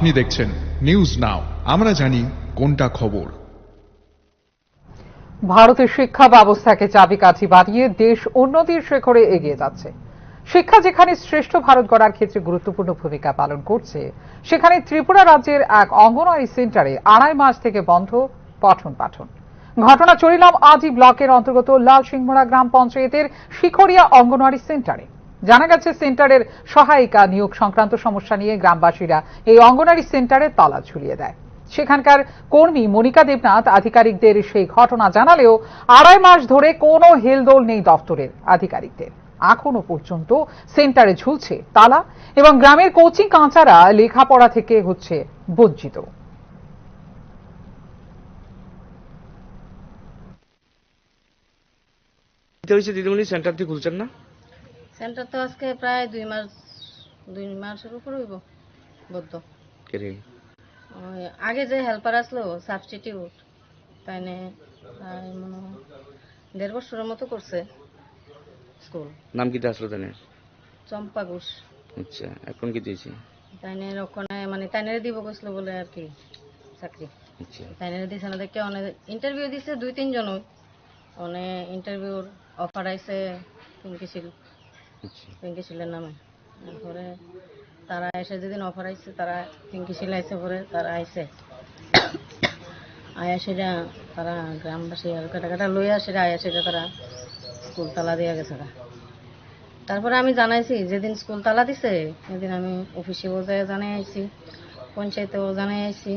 আপনি দেখছেন news now, আমরা জানি কোনটা খবর। ভারতের শিক্ষা ব্যবস্থাকে চাবিকাঠি বানিয়ে দেশ উন্নতির শিখরে এগিয়ে যাচ্ছে। শিক্ষা যেখানে শ্রেষ্ঠ ভারত গড়ার ক্ষেত্রে গুরুত্বপূর্ণ ভূমিকা পালন করছে, সেখানে ত্রিপুরা রাজ্যের এক অঙ্গনওয়াড়ি সেন্টারে 2.5 মাস থেকে বন্ধ পঠন পাঠন। ঘটনা চরিলাম আদি ব্লকের অন্তর্গত লাল সিংমুড়া গ্রাম পঞ্চায়েতের শিখরিয়া অঙ্গনওয়াড়ি সেন্টারে। জানা গেছে, সেন্টারের সহায়িকা নিয়োগ সংক্রান্ত সমস্যা নিয়ে গ্রামবাসীরা এই অঙ্গনওয়াড়ি সেন্টারে তালা ঝুলিয়ে দেয়। সেখানকার কর্মী মনিকা দেবনাথ আধিকারিকদের সেই ঘটনা জানালেও 2.5 মাস ধরে কোনো হেলদোল নেই দপ্তরের আধিকারিকদের। এখনো পর্যন্ত সেন্টারে ঝুলছে তালা এবং গ্রামের কোচিং কাঁচারা লেখাপড়া থেকে হচ্ছে বঞ্চিত। দিদিমণি সেন্টারটি খুলছেন না? সেন্টার তো আজকে প্রায় 2 মাসের উপর হইব বদ্ধ। আগে যে হেল্পার আসলো সাবস্টিটিউট, তাই প্রায় মনে হয় 1.5 বছরের মতো করছে স্কুল। নাম কি আসলো তাই? চম্পা ঘোষ। আচ্ছা, এখন কি দিয়েছি? তাইনের ওখানে মানে তাইনের দিব গেছিল বলে আর কি চাকরি। আচ্ছা, তাইনের দিছে না দেখে অনেক ইন্টারভিউ দিছে 2-3 জন, অনেক ইন্টারভিউর অফার আইছে পিঙ্কিশিলের নামে। তারপরে তারা এসে যেদিন অফার আইছে, তারা পিঙ্কিশিল আইসে পরে তারা আইসে আয়া সেটা তারা গ্রামবাসী আর কাটা লইয়া সেটা আয়া সেটা তারা স্কুল তালা দিয়ে গেছে। তারপরে আমি জানাইছি, যেদিন স্কুল তালা দিছে সেদিন আমি অফিসেও জানাই আইছি, পঞ্চায়েতেও জানাই আইছি।